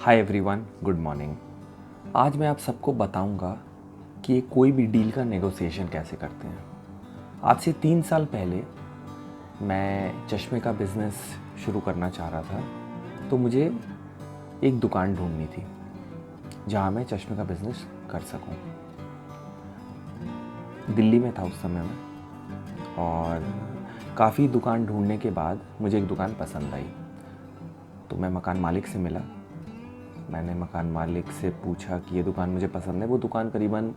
Hi everyone, good morning. आज मैं आप सबको बताऊंगा कि कोई भी डील का नेगोशिएशन कैसे करते हैं। आज से 3 साल पहले मैं चश्मे का बिज़नेस शुरू करना चाह रहा था, तो मुझे एक दुकान ढूंढनी थी जहां मैं चश्मे का बिज़नेस कर सकूं। दिल्ली में था उस समय में, और काफ़ी दुकान ढूंढने के बाद मुझे एक दुकान पसंद आई। तो मैं मकान मालिक से मिला। मैंने मकान मालिक से पूछा कि ये दुकान मुझे पसंद है। वो दुकान करीबन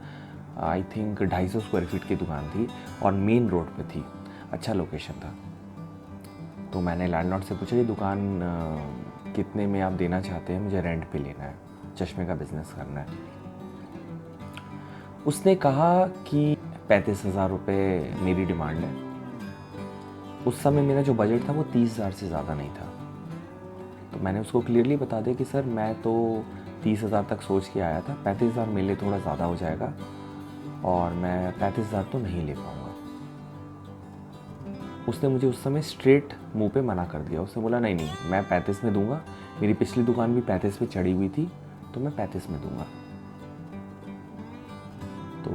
आई थिंक 250 स्क्वायर फीट की दुकान थी और मेन रोड पे थी, अच्छा लोकेशन था। तो मैंने लैंडलॉर्ड से पूछा ये दुकान कितने में आप देना चाहते हैं, मुझे रेंट पे लेना है, चश्मे का बिज़नेस करना है। उसने कहा कि 35,000 रुपये मेरी डिमांड है। उस समय मेरा जो बजट था वो 30,000 से ज़्यादा नहीं था। तो मैंने उसको क्लियरली बता दिया कि सर मैं तो 30,000 तक सोच के आया था, 35,000 मेरे लिए थोड़ा ज़्यादा हो जाएगा और मैं 35,000 तो नहीं ले पाऊँगा। उसने मुझे उस समय स्ट्रेट मुंह पे मना कर दिया। उसने बोला नहीं, मैं 35 में दूंगा, मेरी पिछली दुकान भी 35 पे चढ़ी हुई थी, तो मैं 35 में दूंगा। तो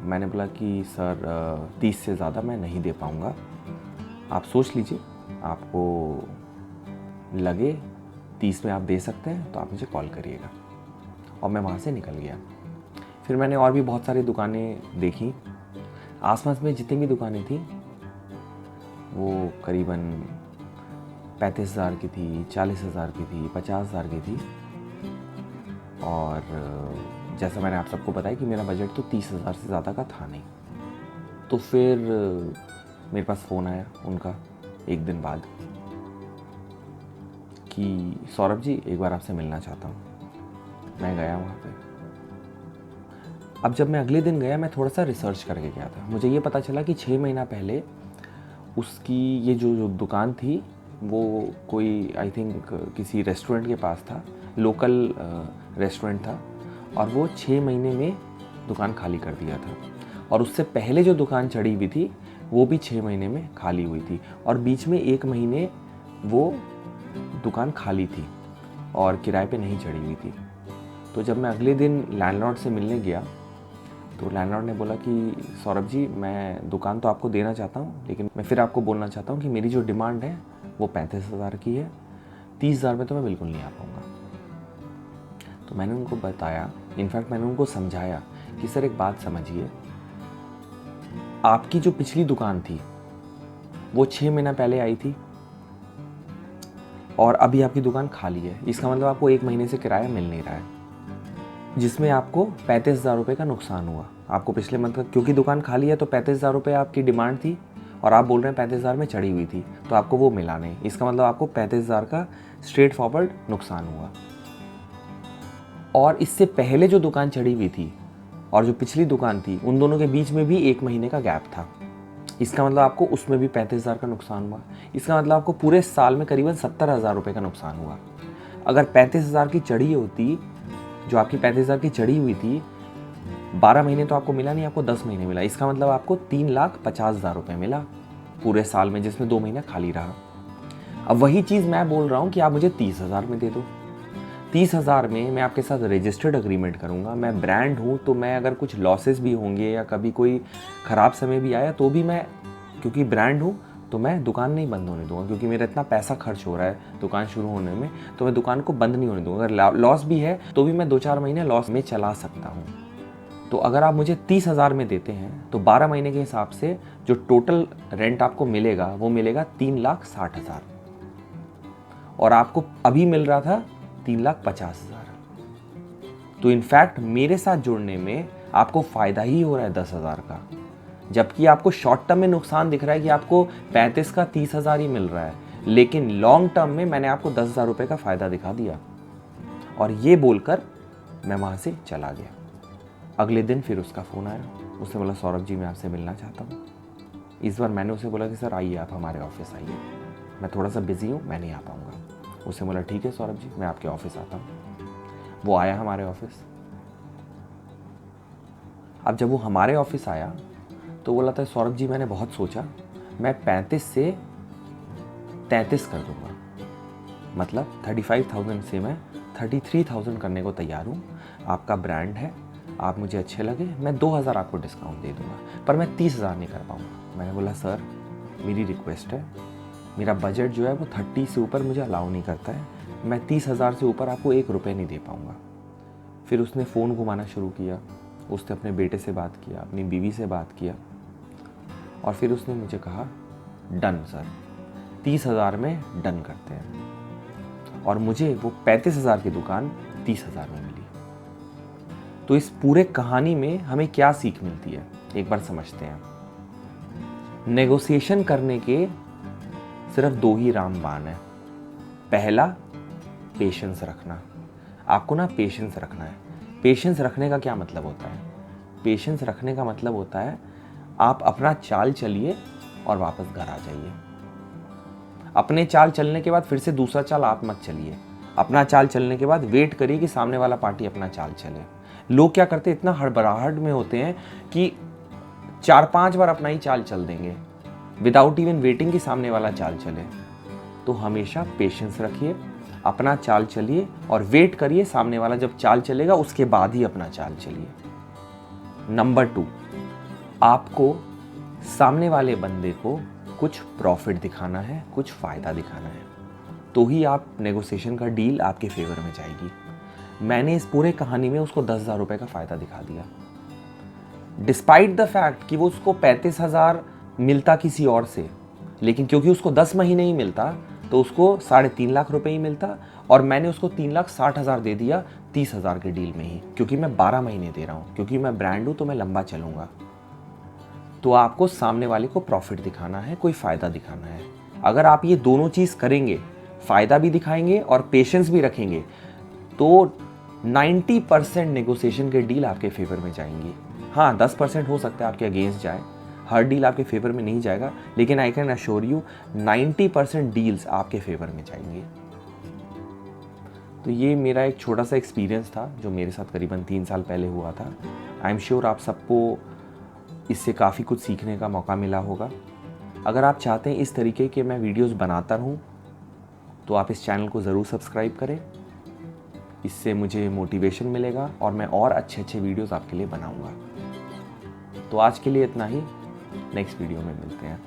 मैंने बोला कि सर 30 से ज़्यादा मैं नहीं दे पाऊँगा, आप सोच लीजिए, आपको लगे 30 में आप दे सकते हैं तो आप मुझे कॉल करिएगा। और मैं वहाँ से निकल गया। फिर मैंने और भी बहुत सारी दुकानें देखी। आसपास में जितनी भी दुकानें थी वो करीबन 35,000 की थी, 40,000 की थी, 50,000 की थी। और जैसा मैंने आप सबको बताया कि मेरा बजट तो 30,000 से ज़्यादा का था नहीं। तो फिर मेरे पास फ़ोन आया उनका एक दिन बाद कि सौरभ जी एक बार आपसे मिलना चाहता हूँ। मैं गया वहाँ पे। अब जब मैं अगले दिन गया, मैं थोड़ा सा रिसर्च करके गया था। मुझे ये पता चला कि 6 महीना पहले उसकी ये जो दुकान थी वो कोई आई थिंक किसी रेस्टोरेंट के पास था, लोकल रेस्टोरेंट था, और वो 6 महीने में दुकान खाली कर दिया था। और उससे पहले जो दुकान चढ़ी हुई थी वो भी 6 महीने में खाली हुई थी, और बीच में 1 महीने वो दुकान खाली थी और किराए पे नहीं चढ़ी हुई थी। तो जब मैं अगले दिन लैंडलॉर्ड से मिलने गया तो लैंडलॉर्ड ने बोला कि सौरभ जी मैं दुकान तो आपको देना चाहता हूँ, लेकिन मैं फिर आपको बोलना चाहता हूँ कि मेरी जो डिमांड है वो 35,000 की है, 30,000 में तो मैं बिल्कुल नहीं आ पाऊँगा। तो मैंने उनको बताया, इनफैक्ट मैंने उनको समझाया कि सर एक बात समझिए, आपकी जो पिछली दुकान थी वो 6 महीना पहले आई थी और अभी आपकी दुकान खाली है। इसका मतलब आपको 1 महीने से किराया मिल नहीं रहा है, जिसमें आपको 35,000 रुपये का नुकसान हुआ। आपको पिछले मंथ का, क्योंकि दुकान खाली है तो 35,000 रुपये आपकी डिमांड थी और आप बोल रहे हैं 35,000 में चढ़ी हुई थी, तो आपको वो मिला नहीं। इसका मतलब आपको 35,000 का स्ट्रेट फॉरवर्ड नुकसान हुआ। और इससे पहले जो दुकान चढ़ी हुई थी और जो पिछली दुकान थी, उन दोनों के बीच में भी 1 महीने का गैप था। इसका मतलब आपको उसमें भी 35,000 का नुकसान हुआ। इसका मतलब आपको पूरे साल में करीबन 70,000 रुपये का नुकसान हुआ। अगर 35,000 की चढ़ी होती, जो आपकी 35,000 की चढ़ी हुई थी, 12 महीने तो आपको मिला नहीं, आपको 10 महीने मिला। इसका मतलब आपको 3,50,000 रुपये मिला पूरे साल में, जिसमें 2 महीना खाली रहा। अब वही चीज़ मैं बोल रहा हूँ कि आप मुझे 30,000 में दे दो। 30,000 में मैं आपके साथ रजिस्टर्ड अग्रीमेंट करूँगा। मैं ब्रांड हूँ, तो मैं अगर कुछ लॉसेस भी होंगे या कभी कोई ख़राब समय भी आया तो भी मैं, क्योंकि ब्रांड हूँ, तो मैं दुकान नहीं बंद होने दूंगा। क्योंकि मेरा इतना पैसा खर्च हो रहा है दुकान शुरू होने में, तो मैं दुकान को बंद नहीं होने दूंगा। अगर लॉस भी है तो भी मैं 2-4 महीने लॉस में चला सकता हूँ। तो अगर आप मुझे 30,000 में देते हैं तो 12 महीने के हिसाब से जो टोटल रेंट आपको मिलेगा वो मिलेगा 3,60,000, और आपको अभी मिल रहा था 3,50,000। तो इनफैक्ट मेरे साथ जुड़ने में आपको फ़ायदा ही हो रहा है 10,000 का, जबकि आपको शॉर्ट टर्म में नुकसान दिख रहा है कि आपको 35 का 30,000 ही मिल रहा है, लेकिन लॉन्ग टर्म में मैंने आपको 10,000 रुपये का फ़ायदा दिखा दिया। और ये बोलकर मैं वहाँ से चला गया। अगले दिन फिर उसका फ़ोन आया। उसने बोला सौरभ जी मैं आपसे मिलना चाहता हूँ। इस बार मैंने उसे बोला कि सर आइए, आप हमारे ऑफिस आइए, मैं थोड़ा सा बिज़ी हूँ, मैं नहीं आ पाऊँगा। उसने बोला ठीक है सौरभ जी, मैं आपके ऑफिस आता हूँ। वो आया हमारे ऑफिस। अब जब वो हमारे ऑफिस आया तो बोला था सौरभ जी मैंने बहुत सोचा, मैं 35 से 33 कर दूंगा, मतलब 35,000 से मैं 33,000 करने को तैयार हूँ, आपका ब्रांड है, आप मुझे अच्छे लगे, मैं 2,000 आपको डिस्काउंट दे दूँगा, पर मैं 30,000 नहीं कर पाऊँगा। मैंने बोला सर मेरी रिक्वेस्ट है, मेरा बजट जो है वो 30 से ऊपर मुझे अलाउ नहीं करता है, मैं 30,000 से ऊपर आपको 1 रुपये नहीं दे पाऊँगा। फिर उसने फ़ोन घुमाना शुरू किया, उसने अपने बेटे से बात किया, अपनी बीवी से बात किया, और फिर उसने मुझे कहा डन सर, 30,000 में डन करते हैं। और मुझे वो 35,000 की दुकान 30,000 में मिली। तो इस पूरे कहानी में हमें क्या सीख मिलती है, एक बार समझते हैं। नेगोशिएशन करने के सिर्फ 2 ही रामबाण है। पहला, पेशेंस रखना। आपको ना पेशेंस रखना है। पेशेंस रखने का क्या मतलब होता है? पेशेंस रखने का मतलब होता है आप अपना चाल चलिए और वापस घर आ जाइए। अपने चाल चलने के बाद फिर से दूसरा चाल आप मत चलिए। अपना चाल चलने के बाद वेट करिए कि सामने वाला पार्टी अपना चाल चले। लोग क्या करते हैं, इतना हड़बड़ाहट में होते हैं कि 4-5 बार अपना ही चाल चल देंगे विदाउट इवन वेटिंग कि सामने वाला चाल चले। तो हमेशा पेशेंस रखिए, अपना चाल चलिए और वेट करिए सामने वाला जब चाल चलेगा उसके बाद ही अपना चाल चलिए। नंबर 2, आपको सामने वाले बंदे को कुछ प्रॉफिट दिखाना है, कुछ फ़ायदा दिखाना है, तो ही आप नेगोशिएशन का डील आपके फेवर में जाएगी। मैंने इस पूरे कहानी में उसको 10,000 रुपये का फ़ायदा दिखा दिया, डिस्पाइट द फैक्ट कि वो उसको 35,000 मिलता किसी और से, लेकिन क्योंकि उसको 10 महीने ही मिलता तो उसको 3.5 लाख रुपए ही मिलता, और मैंने उसको 3,60,000 दे दिया 30,000 के डील में ही, क्योंकि मैं 12 महीने दे रहा हूँ, क्योंकि मैं ब्रांड हूँ तो मैं लंबा चलूँगा। तो आपको सामने वाले को प्रॉफिट दिखाना है, कोई फ़ायदा दिखाना है। अगर आप ये दोनों चीज़ करेंगे, फ़ायदा भी दिखाएंगे और पेशेंस भी रखेंगे, तो 90% नेगोशिएशन के डील आपके फेवर में जाएंगी। हाँ, 10% हो सकता है आपके अगेंस्ट जाए, हर डील आपके फेवर में नहीं जाएगा, लेकिन I can assure you 90% deals आपके फेवर में जाएंगे। तो ये मेरा एक छोटा सा एक्सपीरियंस था जो मेरे साथ करीबन 3 साल पहले हुआ था। आई एम श्योर आप सबको इससे काफ़ी कुछ सीखने का मौका मिला होगा। अगर आप चाहते हैं इस तरीके के मैं वीडियोस बनाता रहूं, तो आप इस चैनल को ज़रूर सब्सक्राइब करें। इससे मुझे मोटिवेशन मिलेगा और मैं और अच्छे वीडियोस आपके लिए बनाऊंगा। तो आज के लिए इतना ही, नेक्स्ट वीडियो में मिलते हैं।